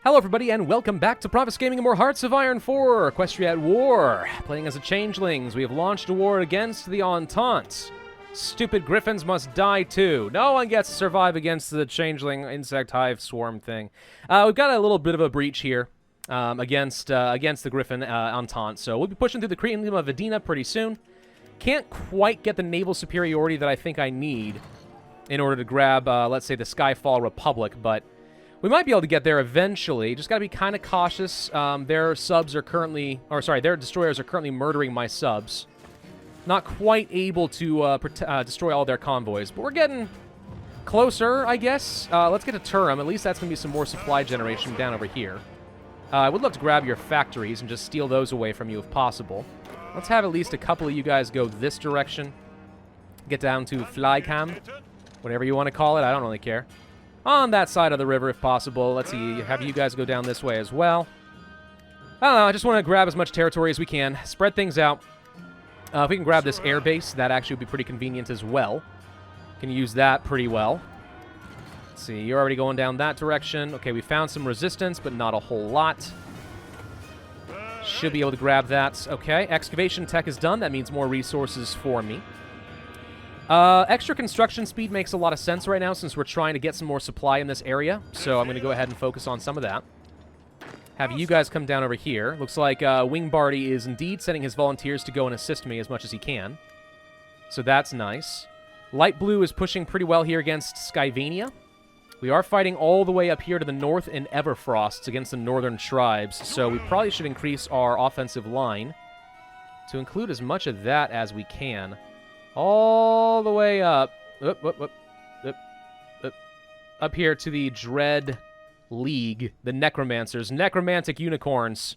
Hello everybody, and welcome back to Pravus Gaming and more Hearts of Iron 4, Equestria at War. Playing as the Changelings, we have launched a war against the Entente. Stupid griffins must die too. No one gets to survive against the Changeling insect hive swarm thing. We've got a little bit of a breach here against the Griffin Entente, so we'll be pushing through the Kingdom of Edina pretty soon. Can't quite get the naval superiority that I think I need in order to grab, let's say, the Skyfall Republic, but we might be able to get there eventually. Just got to be kind of cautious. Their subs are currently, their destroyers are currently murdering my subs. Not quite able to destroy all their convoys, but we're getting closer, I guess. Let's get to Turum. At least that's going to be some more supply generation down over here. I would love to grab your factories and just steal those away from you if possible. Let's have at least a couple of you guys go this direction. Get down to Flycam, whatever you want to call it. I don't really care. On that side of the river, if possible. Let's see, have you guys go down this way as well. I don't know, I just want to grab as much territory as we can. Spread things out. If we can grab this air base, that actually would be pretty convenient as well. Can use that pretty well. Let's see, you're already going down that direction. Okay, we found some resistance, but not a whole lot. Should be able to grab that. Okay, excavation tech is done. That means more resources for me. Extra construction speed makes a lot of sense right now since we're trying to get some more supply in this area. So I'm going to go ahead and focus on some of that. Have you guys come down over here. Looks like Wing Barty is indeed sending his volunteers to go and assist me as much as he can. So that's nice. Light Blue is pushing pretty well here against Skyvania. We are fighting all the way up here to the north in Everfrost against the northern tribes. So we probably should increase our offensive line to include as much of that as we can. All the way up here to the Dread League, the Necromancers, Necromantic Unicorns.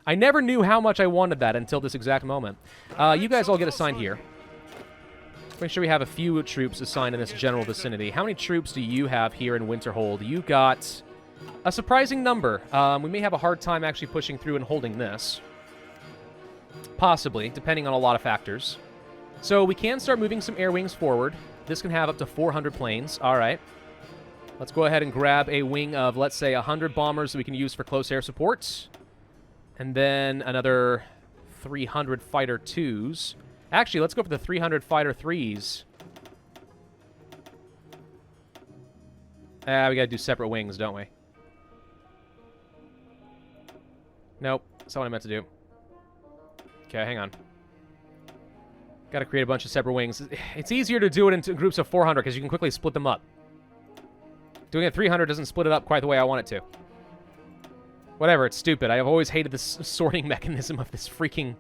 I never knew how much I wanted that until this exact moment. You guys all get assigned here. Make sure we have a few troops assigned in this general vicinity. How many troops do you have here in Winterhold? You got a surprising number. We may have a hard time actually pushing through and holding this. Possibly, depending on a lot of factors. So we can start moving some air wings forward. This can have up to 400 planes. All right. Let's go ahead and grab a wing of, let's say, 100 bombers that we can use for close air support. And then another 300 fighter 2s. Actually, let's go for the 300 fighter 3s. We got to do separate wings, don't we? Nope. That's not what I meant to do. Okay, hang on. Got to create a bunch of separate wings. It's easier to do it into groups of 400 because you can quickly split them up. Doing it 300 doesn't split it up quite the way I want it to. Whatever, it's stupid. I have always hated this sorting mechanism of this freaking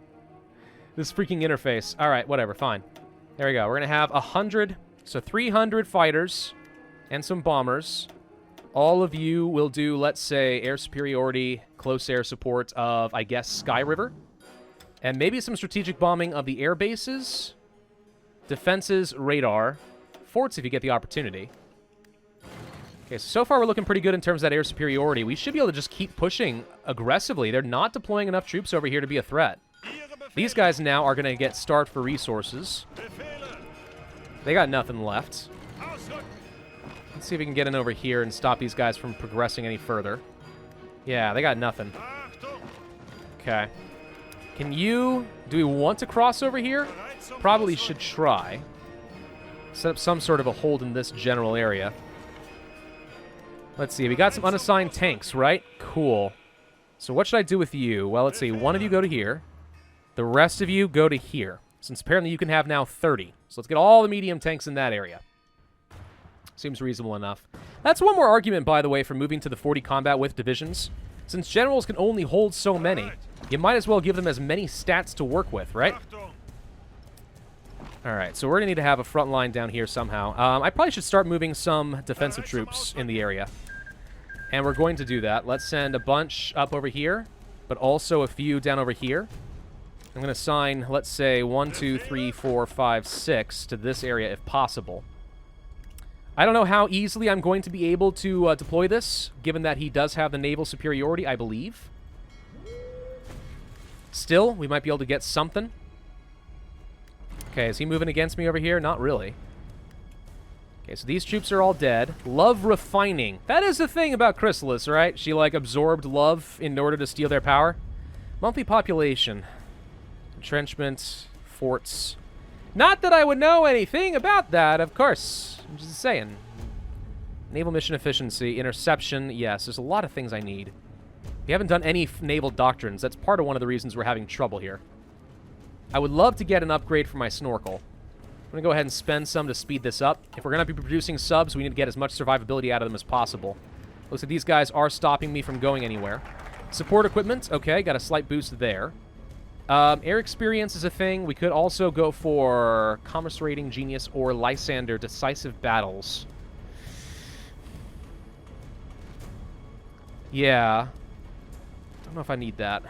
interface. All right, whatever, fine. There we go. We're going to have 100, so 300 fighters and some bombers. All of you will do, let's say, air superiority, close air support of, I guess, Sky River. And maybe some strategic bombing of the air bases, defenses, radar, forts if you get the opportunity. Okay, so far we're looking pretty good in terms of that air superiority. We should be able to just keep pushing aggressively. They're not deploying enough troops over here to be a threat. These guys now are going to get starved for resources. They got nothing left. Let's see if we can get in over here and stop these guys from progressing any further. Yeah, they got nothing. Okay. Do we want to cross over here? Probably should try. Set up some sort of a hold in this general area. Let's see, we got some unassigned tanks, right? Cool. So what should I do with you? Well, let's see, one of you go to here. The rest of you go to here. Since apparently you can have now 30. So let's get all the medium tanks in that area. Seems reasonable enough. That's one more argument, by the way, for moving to the 40 combat with divisions. Since generals can only hold so many, you might as well give them as many stats to work with, right? Alright, so we're going to need to have a front line down here somehow. I probably should start moving some defensive troops in the area. And we're going to do that. Let's send a bunch up over here, but also a few down over here. I'm going to assign, let's say, 1, 2, 3, 4, 5, 6 to this area if possible. I don't know how easily I'm going to be able to deploy this, given that he does have the naval superiority, I believe. Still, we might be able to get something. Okay, is he moving against me over here? Not really. Okay, so these troops are all dead. Love refining. That is the thing about Chrysalis, right? She, like, absorbed love in order to steal their power. Monthly population. Entrenchment. Forts. Not that I would know anything about that, of course. I'm just saying. Naval mission efficiency. Interception. Yes, there's a lot of things I need. We haven't done any naval doctrines. That's part of one of the reasons we're having trouble here. I would love to get an upgrade for my snorkel. I'm going to go ahead and spend some to speed this up. If we're going to be producing subs, we need to get as much survivability out of them as possible. Looks like these guys are stopping me from going anywhere. Support equipment. Okay, got a slight boost there. Air experience is a thing. We could also go for Commerce Rating, Genius, or Lysander, Decisive Battles. Yeah. Don't know if I need that.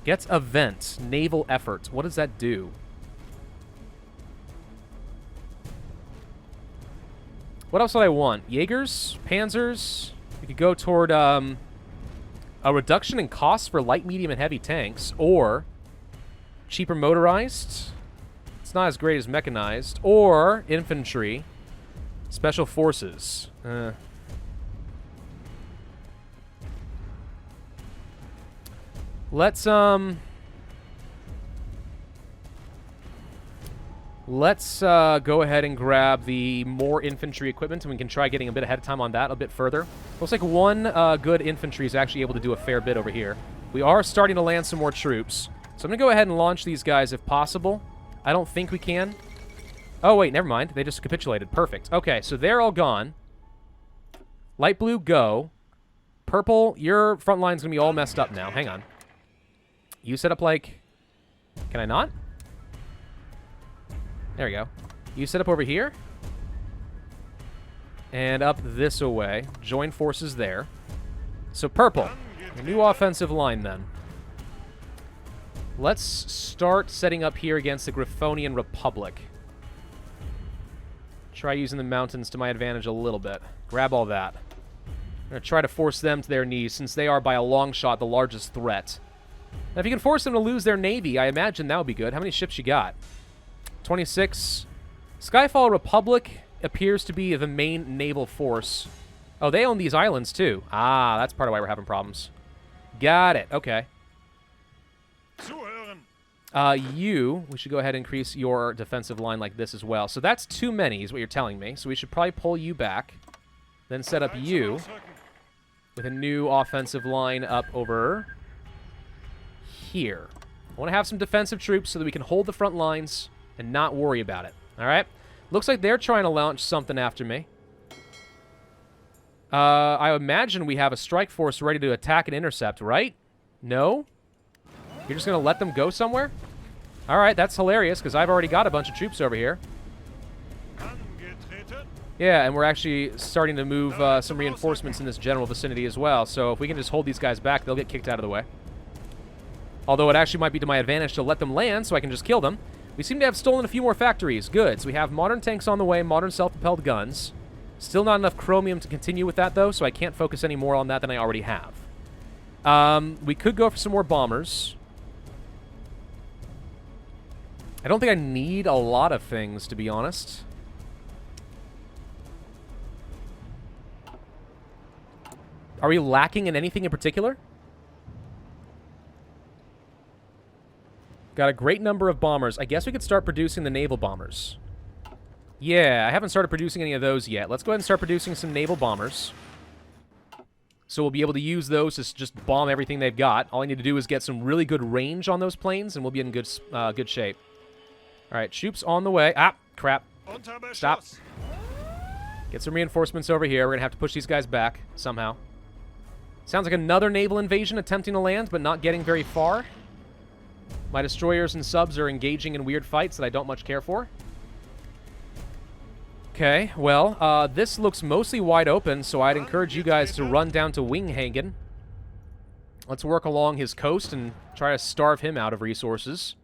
Gets Event, Naval Effort. What does that do? What else would I want? Jaegers? Panzers? We could go toward, a reduction in costs for light, medium, and heavy tanks, or cheaper motorized. It's not as great as mechanized. Or infantry. Special forces. Let's go ahead and grab the more infantry equipment, and we can try getting a bit ahead of time on that a bit further. Looks like one good infantry is actually able to do a fair bit over here. We are starting to land some more troops. So I'm going to go ahead and launch these guys if possible. I don't think we can. Oh, wait, never mind. They just capitulated. Perfect. Okay, so they're all gone. Light blue, go. Purple, your front line's going to be all messed up now. Hang on. You set up, like... Can I not? There we go. You set up over here. And up this away. Join forces there. So purple. A new offensive line, then. Let's start setting up here against the Griffonian Republic. Try using the mountains to my advantage a little bit. Grab all that. I'm going to try to force them to their knees, since they are, by a long shot, the largest threat. Now, if you can force them to lose their navy, I imagine that would be good. How many ships you got? 26. Skyfall Republic appears to be the main naval force. Oh, they own these islands, too. Ah, that's part of why we're having problems. Got it. Okay. We should go ahead and increase your defensive line like this as well. So that's too many, is what you're telling me. So we should probably pull you back. Then set up you with a new offensive line up over here. I want to have some defensive troops so that we can hold the front lines and not worry about it. All right? Looks like they're trying to launch something after me. I imagine we have a strike force ready to attack and intercept, right? No? You're just going to let them go somewhere? All right, that's hilarious, because I've already got a bunch of troops over here. Yeah, and we're actually starting to move some reinforcements in this general vicinity as well. So if we can just hold these guys back, they'll get kicked out of the way. Although it actually might be to my advantage to let them land so I can just kill them. We seem to have stolen a few more factories. Good. So we have modern tanks on the way, modern self-propelled guns. Still not enough chromium to continue with that, though, so I can't focus any more on that than I already have. We could go for some more bombers. I don't think I need a lot of things, to be honest. Are we lacking in anything in particular? Got a great number of bombers. I guess we could start producing the naval bombers. Yeah, I haven't started producing any of those yet. Let's go ahead and start producing some naval bombers. So we'll be able to use those to just bomb everything they've got. All I need to do is get some really good range on those planes, and we'll be in good shape. All right, troops on the way. Ah, crap. Stop. Get some reinforcements over here. We're going to have to push these guys back somehow. Sounds like another naval invasion attempting to land, but not getting very far. My destroyers and subs are engaging in weird fights that I don't much care for. Okay, well, this looks mostly wide open, so I'd encourage you guys to run down to Winghagen. Let's work along his coast and try to starve him out of resources.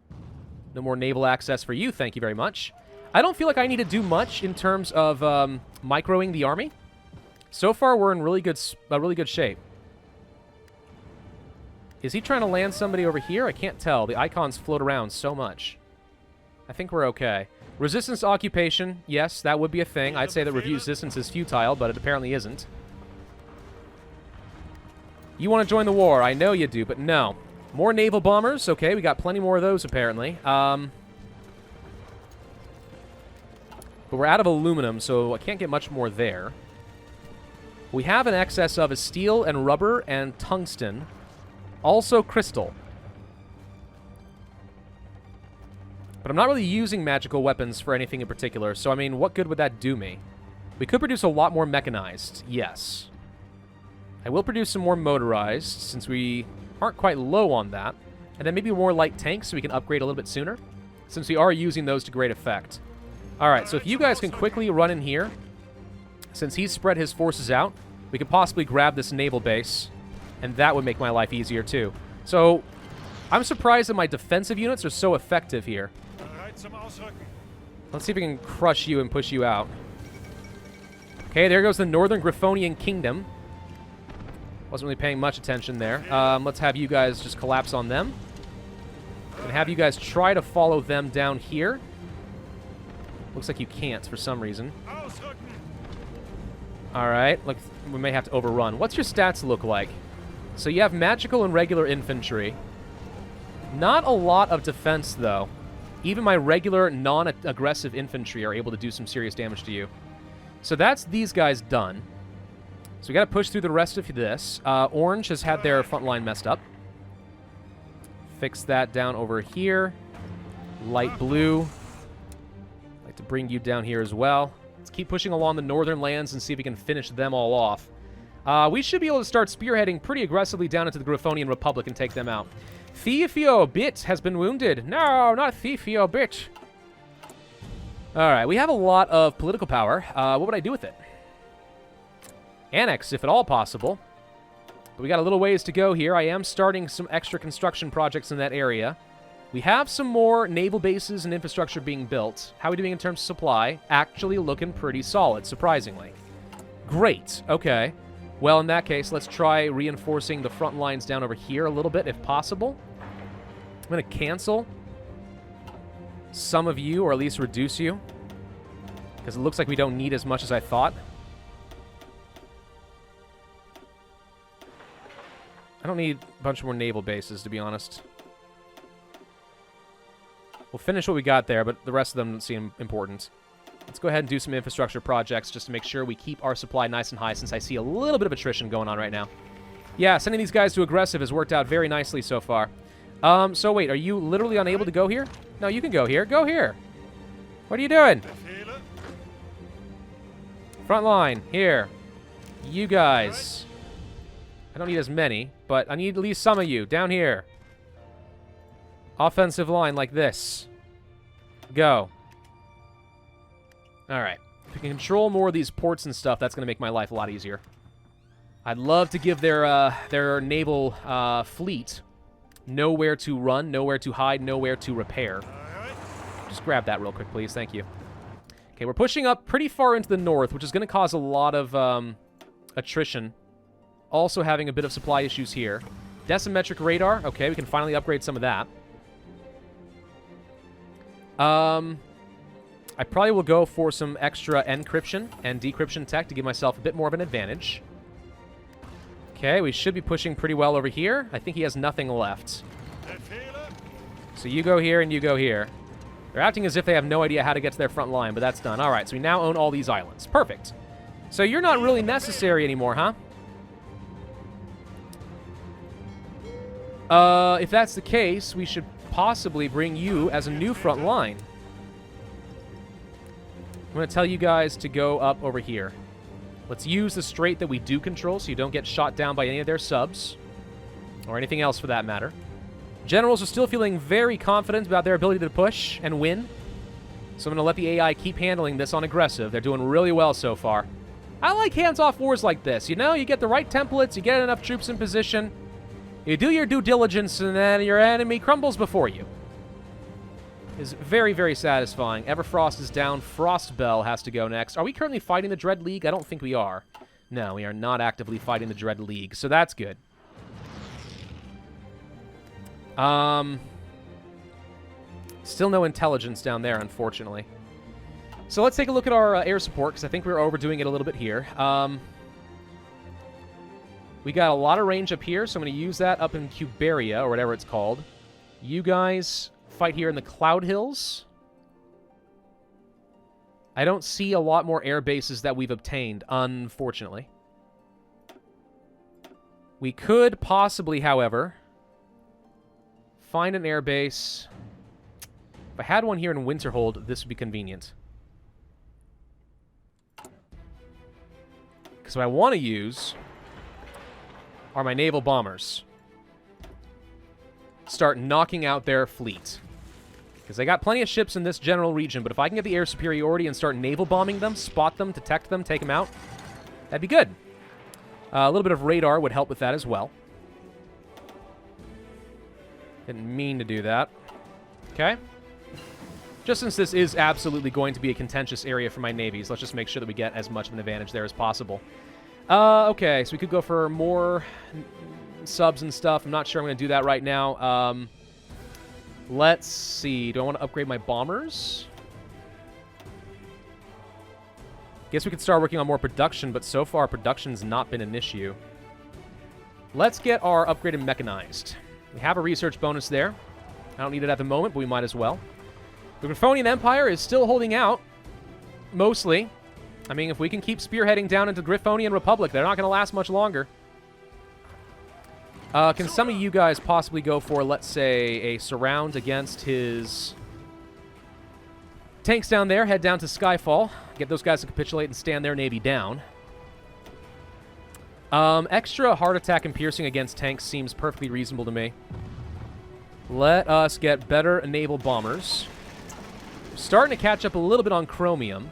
No more naval access for you, thank you very much. I don't feel like I need to do much in terms of microing the army. So far, we're in really good shape. Is he trying to land somebody over here? I can't tell. The icons float around so much. I think we're okay. Resistance to occupation. Yes, that would be a thing. I'd say that resistance is futile, but it apparently isn't. You want to join the war? I know you do, but no. More naval bombers. Okay, we got plenty more of those, apparently. But we're out of aluminum, so I can't get much more there. We have an excess of steel and rubber and tungsten. Also crystal. But I'm not really using magical weapons for anything in particular, so I mean, what good would that do me? We could produce a lot more mechanized, yes. I will produce some more motorized, since we aren't quite low on that. And then maybe more light tanks so we can upgrade a little bit sooner, since we are using those to great effect. Alright, so if you guys can quickly run in here, since he's spread his forces out, we could possibly grab this naval base, and that would make my life easier too. So, I'm surprised that my defensive units are so effective here. Let's see if we can crush you and push you out. Okay, there goes the Northern Griffonian Kingdom. Wasn't really paying much attention there. Let's have you guys just collapse on them. And have you guys try to follow them down here. Looks like you can't for some reason. Alright, look, we may have to overrun. What's your stats look like? So you have magical and regular infantry. Not a lot of defense, though. Even my regular, non-aggressive infantry are able to do some serious damage to you. So that's these guys done. So we got to push through the rest of this. Orange has had their front line messed up. Fix that down over here. Light blue. I'd like to bring you down here as well. Let's keep pushing along the northern lands and see if we can finish them all off. We should be able to start spearheading pretty aggressively down into the Griffonian Republic and take them out. Thefio Bit has been wounded. No, not Thefio Bit. Alright, we have a lot of political power. What would I do with it? Annex, if at all possible. But we got a little ways to go here. I am starting some extra construction projects in that area. We have some more naval bases and infrastructure being built. How are we doing in terms of supply? Actually looking pretty solid, surprisingly. Great. Okay. Well, in that case, let's try reinforcing the front lines down over here a little bit, if possible. I'm going to cancel some of you, or at least reduce you, because it looks like we don't need as much as I thought. I don't need a bunch more naval bases, to be honest. We'll finish what we got there, but the rest of them seem important. Let's go ahead and do some infrastructure projects just to make sure we keep our supply nice and high, since I see a little bit of attrition going on right now. Yeah, sending these guys to aggressive has worked out very nicely so far. So wait, are you literally unable to go here? No, you can go here. Go here. What are you doing? Front line, here. You guys. I don't need as many, but I need at least some of you down here. Offensive line like this. Go. Alright. If we can control more of these ports and stuff, that's going to make my life a lot easier. I'd love to give their naval fleet nowhere to run, nowhere to hide, nowhere to repair. Just grab that real quick, please. Thank you. Okay, we're pushing up pretty far into the north, which is going to cause a lot of attrition. Also having a bit of supply issues here. Decimetric radar. Okay, we can finally upgrade some of that. I probably will go for some extra encryption and decryption tech to give myself a bit more of an advantage. Okay, we should be pushing pretty well over here. I think he has nothing left. So you go here and you go here. They're acting as if they have no idea how to get to their front line, but that's done. All right, so we now own all these islands. Perfect. So you're not really necessary anymore, huh? If that's the case, we should possibly bring you as a new front line. I'm going to tell you guys to go up over here. Let's use the strait that we do control so you don't get shot down by any of their subs. Or anything else for that matter. Generals are still feeling very confident about their ability to push and win. So I'm going to let the AI keep handling this on aggressive. They're doing really well so far. I like hands-off wars like this, you know? You get the right templates, you get enough troops in position, you do your due diligence, and then your enemy crumbles before you. Is very, very satisfying. Everfrost is down. Frostbell has to go next. Are we currently fighting the Dread League? I don't think we are. No, we are not actively fighting the Dread League, so that's good. Still no intelligence down there, unfortunately. So let's take a look at our air support, because I think we're overdoing it a little bit here. We got a lot of range up here, so I'm going to use that up in Cuberia, or whatever it's called. You guys fight here in the Cloud Hills. I don't see a lot more air bases that we've obtained, unfortunately. We could possibly, however, find an air base. If I had one here in Winterhold, this would be convenient. Because what I want to use are my Naval Bombers. Start knocking out their fleet. Because I got plenty of ships in this general region, but if I can get the air superiority and start naval bombing them, spot them, detect them, take them out, that'd be good. A little bit of radar would help with that as well. Didn't mean to do that. Okay. Just since this is absolutely going to be a contentious area for my navies, let's just make sure that we get as much of an advantage there as possible. Okay, so we could go for more subs and stuff. I'm not sure I'm going to do that right now. Let's see. Do I want to upgrade my bombers? Guess we could start working on more production, but so far production's not been an issue. Let's get our upgraded mechanized. We have a research bonus there. I don't need it at the moment, but we might as well. The Griffonian Empire is still holding out, mostly. I mean, if we can keep spearheading down into Griffonian Republic, they're not going to last much longer. Can some of you guys possibly go for, let's say, a surround against his tanks down there, head down to Skyfall, get those guys to capitulate and stand their navy down. Extra heart attack and piercing against tanks seems perfectly reasonable to me. Let us get better naval bombers. Starting to catch up a little bit on chromium.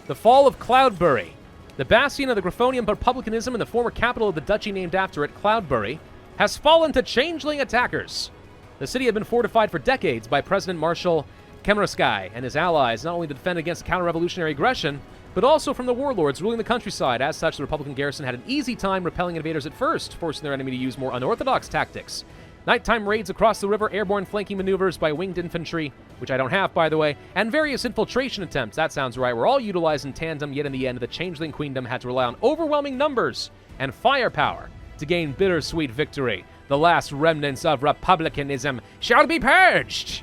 The fall of Cloudbury. The bastion of the Griffonian Republicanism and the former capital of the duchy named after it, Cloudbury, has fallen to Changeling attackers. The city had been fortified for decades by President Marshal Kemeraskai and his allies, not only to defend against counter-revolutionary aggression, but also from the warlords ruling the countryside. As such, the Republican garrison had an easy time repelling invaders at first, forcing their enemy to use more unorthodox tactics. Nighttime raids across the river, airborne flanking maneuvers by winged infantry, which I don't have, by the way, and various infiltration attempts, that sounds right, were all utilized in tandem, yet in the end, the Changeling Queendom had to rely on overwhelming numbers and firepower to gain bittersweet victory. The last remnants of republicanism shall be purged!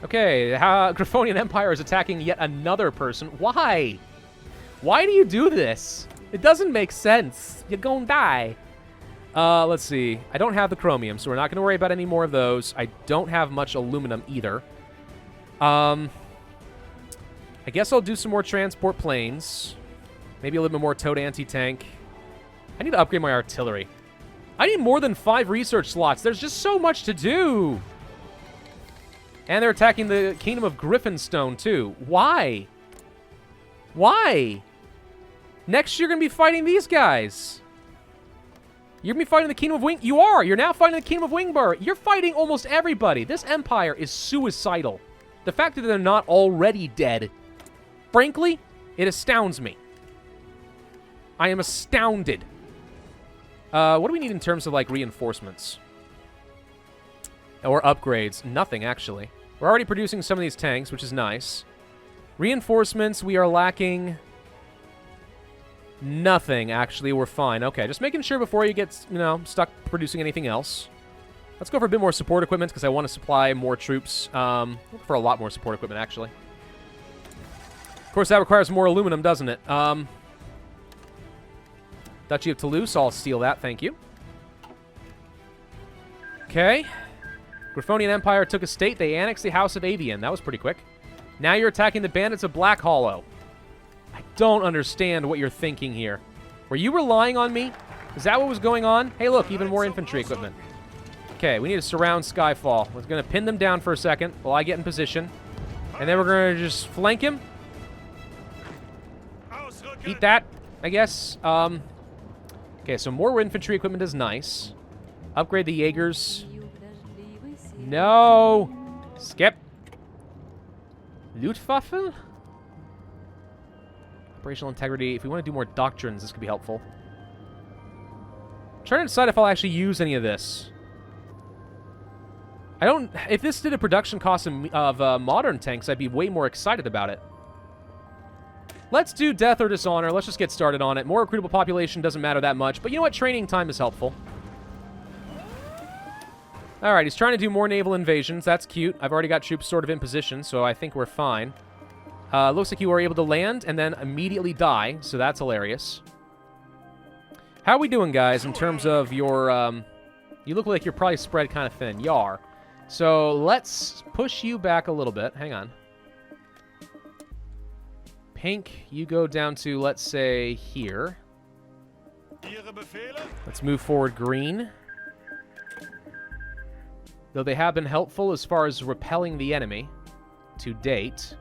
Okay, Griffonian Empire is attacking yet another person. Why? Why do you do this? It doesn't make sense. You're gonna die. Let's see. I don't have the chromium, so we're not going to worry about any more of those. I don't have much aluminum either. I guess I'll do some more transport planes. Maybe a little bit more towed anti-tank. I need to upgrade my artillery. I need more than 5 research slots. There's just so much to do. And they're attacking the Kingdom of Griffinstone, too. Why? Why? Next, you're going to be fighting these guys. You're going to be fighting the Kingdom of Wing... You are! You're now fighting the Kingdom of Wingbar. You're fighting almost everybody. This empire is suicidal. The fact that they're not already dead, frankly, it astounds me. I am astounded. What do we need in terms of, like, reinforcements? Or upgrades? Nothing, actually. We're already producing some of these tanks, which is nice. Reinforcements, we are lacking... Nothing, actually. We're fine. Okay, just making sure before you get, you know, stuck producing anything else. Let's go for a bit more support equipment, because I want to supply more troops. Look for a lot more support equipment, actually. Of course, that requires more aluminum, doesn't it? Duchy of Toulouse, I'll steal that, thank you. Okay. Griffonian Empire took a state. They annexed the House of Avian. That was pretty quick. Now you're attacking the bandits of Black Hollow. I don't understand what you're thinking here. Were you relying on me? Is that what was going on? Hey, look, even more infantry equipment. Okay, we need to surround Skyfall. We're going to pin them down for a second while I get in position. And then we're going to just flank him. Eat that, I guess. Okay, so more infantry equipment is nice. Upgrade the Jaegers. No! Skip. Luftwaffe? Operational integrity. If we want to do more doctrines, this could be helpful. I'm trying to decide if I'll actually use any of this. I don't... If this did a production cost of modern tanks, I'd be way more excited about it. Let's do Death or Dishonor. Let's just get started on it. More recruitable population doesn't matter that much. But you know what? Training time is helpful. Alright, he's trying to do more naval invasions. That's cute. I've already got troops sort of in position, so I think we're fine. Looks like you were able to land and then immediately die, so that's hilarious. How are we doing, guys, in terms of your... you look like you're probably spread kind of thin. You are. So let's push you back a little bit. Hang on. Pink, you go down to, let's say, here. Let's move forward green. Though they have been helpful as far as repelling the enemy to date.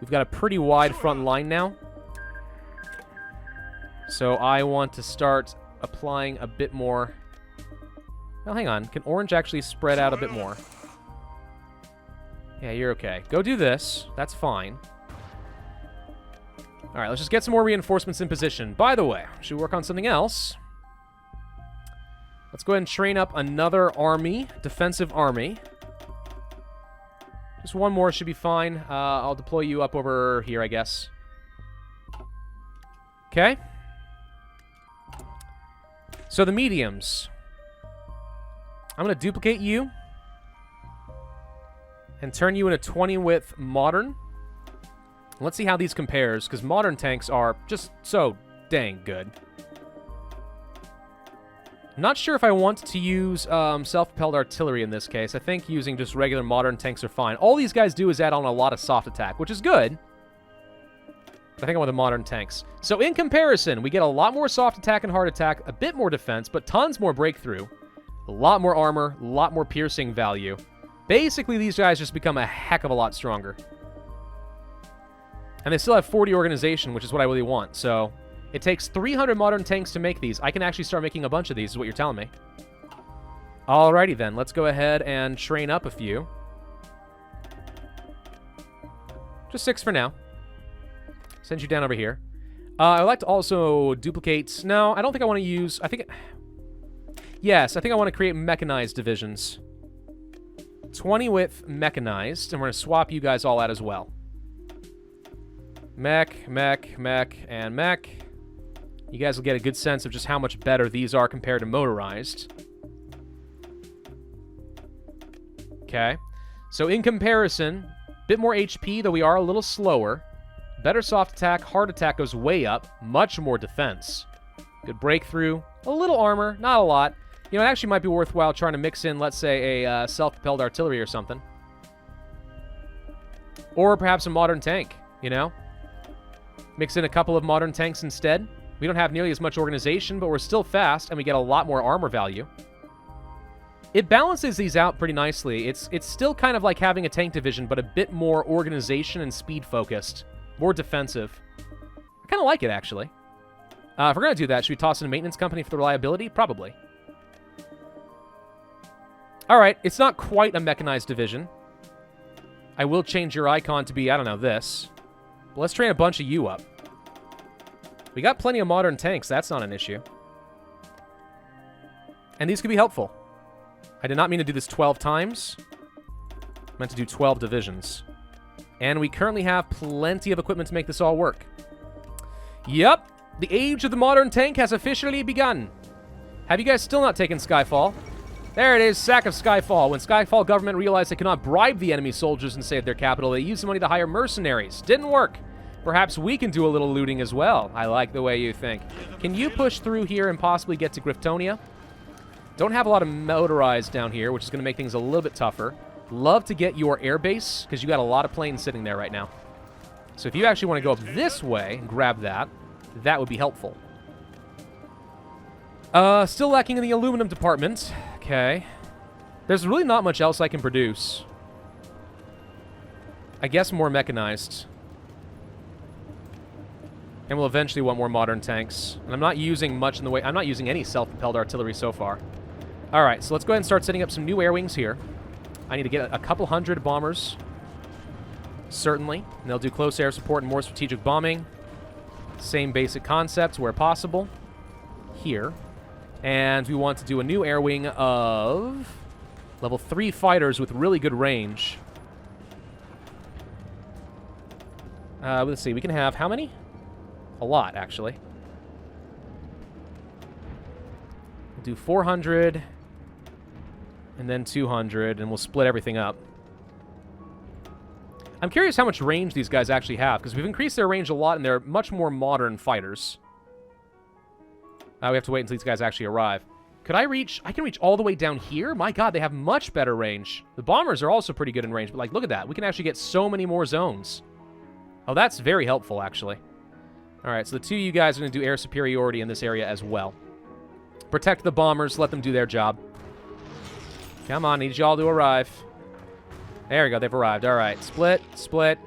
We've got a pretty wide front line now. So I want to start applying a bit more... Well, hang on. Can orange actually spread out a bit more? Yeah, you're okay. Go do this. That's fine. All right, let's just get some more reinforcements in position. By the way, should we work on something else? Let's go ahead and train up another army, defensive army. Just one more should be fine. I'll deploy you up over here, I guess. Okay. So the mediums. I'm going to duplicate you and turn you into 20 with modern. Let's see how these compares, because modern tanks are just so dang good. I'm not sure if I want to use self-propelled artillery in this case. I think using just regular modern tanks are fine. All these guys do is add on a lot of soft attack, which is good. I think I want the modern tanks. So in comparison, we get a lot more soft attack and hard attack, a bit more defense, but tons more breakthrough, a lot more armor, a lot more piercing value. Basically, these guys just become a heck of a lot stronger. And they still have 40 organization, which is what I really want. So it takes 300 modern tanks to make these. I can actually start making a bunch of these, is what you're telling me. Alrighty then, let's go ahead and train up a few. Just 6 for now. Send you down over here. I'd like to also duplicate... No, I don't think I want to use... I think... Yes, I think I want to create mechanized divisions. 20 with mechanized, and we're going to swap you guys all out as well. Mech, mech, mech, and mech. You guys will get a good sense of just how much better these are compared to motorized. Okay. So in comparison, a bit more HP, though we are a little slower. Better soft attack, hard attack goes way up. Much more defense. Good breakthrough. A little armor, not a lot. You know, it actually might be worthwhile trying to mix in, let's say, a self-propelled artillery or something. Or perhaps a modern tank, you know? Mix in a couple of modern tanks instead. We don't have nearly as much organization, but we're still fast, and we get a lot more armor value. It balances these out pretty nicely. It's still kind of like having a tank division, but a bit more organization and speed focused. More defensive. I kind of like it, actually. If we're going to do that, should we toss in a maintenance company for the reliability? Probably. Alright, it's not quite a mechanized division. I will change your icon to be, I don't know, this. But let's train a bunch of you up. We got plenty of modern tanks, that's not an issue. And these could be helpful. I did not mean to do this 12 times. I meant to do 12 divisions. And we currently have plenty of equipment to make this all work. Yep, the age of the modern tank has officially begun. Have you guys still not taken Skyfall? There it is, sack of Skyfall. When Skyfall government realized they could not bribe the enemy soldiers and save their capital, they used the money to hire mercenaries. Didn't work. Perhaps we can do a little looting as well. I like the way you think. Can you push through here and possibly get to Griftonia? Don't have a lot of motorized down here, which is going to make things a little bit tougher. Love to get your airbase, because you got a lot of planes sitting there right now. So if you actually want to go up this way and grab that, that would be helpful. Still lacking in the aluminum department. Okay. There's really not much else I can produce. I guess more mechanized. And we'll eventually want more modern tanks. And I'm not using much in the way... I'm not using any self-propelled artillery so far. Alright, so let's go ahead and start setting up some new air wings here. I need to get a couple hundred bombers. Certainly. And they'll do close air support and more strategic bombing. Same basic concepts where possible. Here. And we want to do a new air wing of Level 3 fighters with really good range. Let's see. We can have how many? A lot, actually. We'll do 400, and then 200, and we'll split everything up. I'm curious how much range these guys actually have, because we've increased their range a lot, and they're much more modern fighters. We have to wait until these guys actually arrive. Could I reach... I can reach all the way down here? My god, they have much better range. The bombers are also pretty good in range, but, like, look at that. We can actually get so many more zones. Oh, that's very helpful, actually. All right, so the two of you guys are going to do air superiority in this area as well. Protect the bombers. Let them do their job. Come on, need y'all to arrive. There we go. They've arrived. All right. Split, split,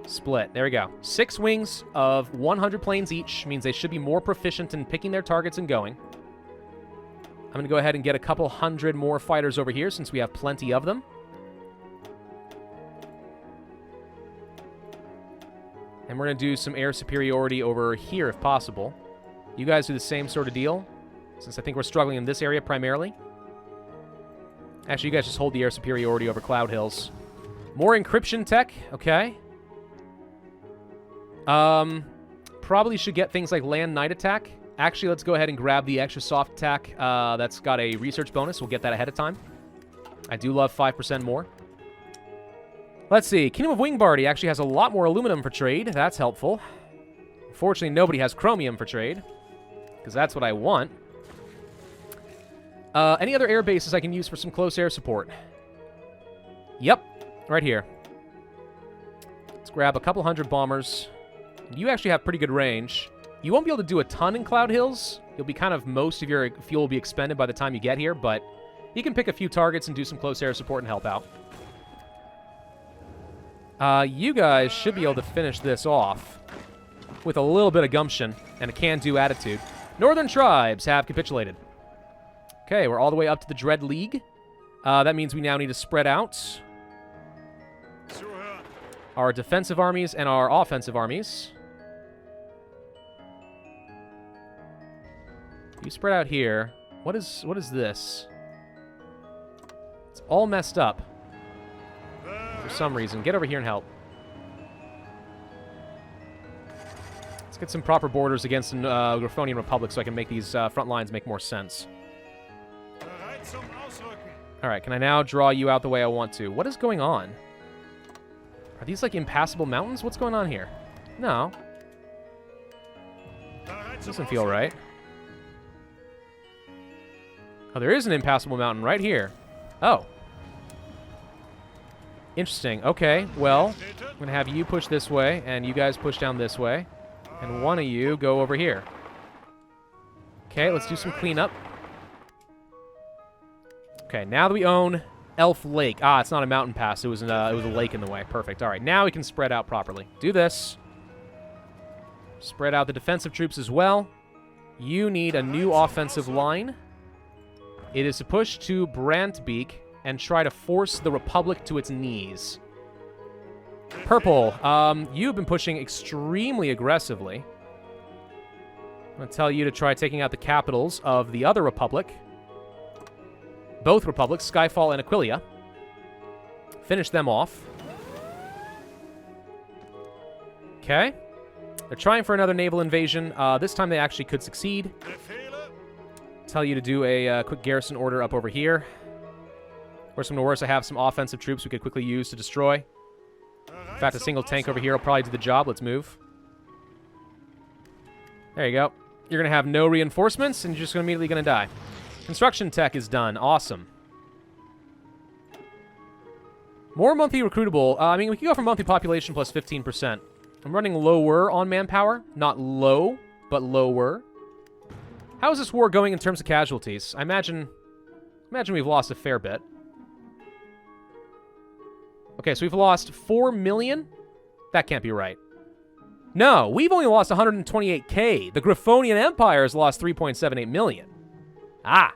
split. There we go. 6 wings of 100 planes each means they should be more proficient in picking their targets and going. I'm going to go ahead and get a couple hundred more fighters over here since we have plenty of them. And we're going to do some air superiority over here if possible. You guys do the same sort of deal, since I think we're struggling in this area primarily. Actually, you guys just hold the air superiority over Cloud Hills. More encryption tech. Okay. Probably should get things like land night attack. Actually, let's go ahead and grab the extra soft attack. That's got a research bonus. We'll get that ahead of time. I do love 5% more. Let's see. Kingdom of Wingbardy actually has a lot more aluminum for trade. That's helpful. Unfortunately, nobody has chromium for trade, because that's what I want. Any other air bases I can use for some close air support? Yep. Right here. Let's grab a couple hundred bombers. You actually have pretty good range. You won't be able to do a ton in Cloud Hills. You'll be kind of... most of your fuel will be expended by the time you get here, but you can pick a few targets and do some close air support and help out. You guys should be able to finish this off with a little bit of gumption and a can-do attitude. Northern tribes have capitulated. Okay, we're all the way up to the Dread League. That means we now need to spread out our defensive armies and our offensive armies. You spread out here. What is this? It's all messed up for some reason. Get over here and help. Let's get some proper borders against the Griffonian Republic so I can make these front lines make more sense. Alright, can I now draw you out the way I want to? What is going on? Are these like impassable mountains? What's going on here? No. Doesn't feel right. Oh, there is an impassable mountain right here. Oh. Interesting. Okay, well, I'm going to have you push this way, and you guys push down this way. And one of you go over here. Okay, let's do some cleanup. Okay, now that we own Elf Lake. Ah, it's not a mountain pass. It was a lake in the way. Perfect. All right, now we can spread out properly. Do this. Spread out the defensive troops as well. You need a new offensive line. It is to push to Brantbeak and try to force the Republic to its knees. Purple, you've been pushing extremely aggressively. I'm going to tell you to try taking out the capitals of the other Republic. Both republics, Skyfall and Aquilia. Finish them off. Okay. They're trying for another naval invasion. This time they actually could succeed. Tell you to do a quick garrison order up over here. Worst come to worst, I have some offensive troops we could quickly use to destroy. In fact, a single tank over here will probably do the job. Let's move. There you go. You're going to have no reinforcements, and you're just immediately going to die. Construction tech is done. Awesome. More monthly recruitable. I mean, we can go for monthly population plus 15%. I'm running lower on manpower. Not low, but lower. How is this war going in terms of casualties? I imagine we've lost a fair bit. Okay, so we've lost 4 million? That can't be right. No, we've only lost 128k. The Griffonian Empire has lost 3.78 million. Ah,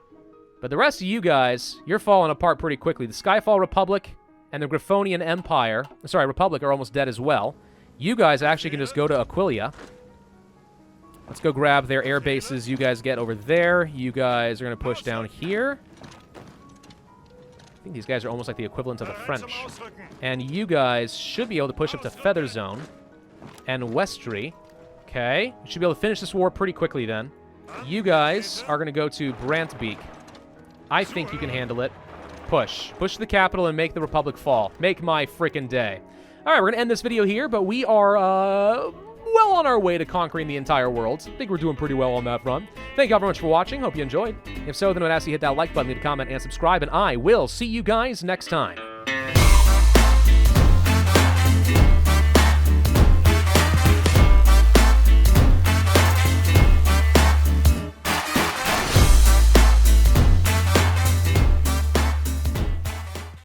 but the rest of you guys, you're falling apart pretty quickly. The Skyfall Republic and the Griffonian Empire, sorry, Republic are almost dead as well. You guys actually can just go to Aquilia. Let's go grab their air bases. You guys get over there. You guys are going to push down here. I think these guys are almost like the equivalent of the French. And you guys should be able to push up to Feather Zone and Westry. Okay. You should be able to finish this war pretty quickly then. You guys are going to go to Brantbeak. I think you can handle it. Push. Push the capital and make the Republic fall. Make my frickin' day. All right, we're going to end this video here, but we are well on our way to conquering the entire world. I think we're doing pretty well on that front. Thank you all very much for watching. Hope you enjoyed. If so, then I would ask you to hit that like button, leave a comment, and subscribe, and I will see you guys next time.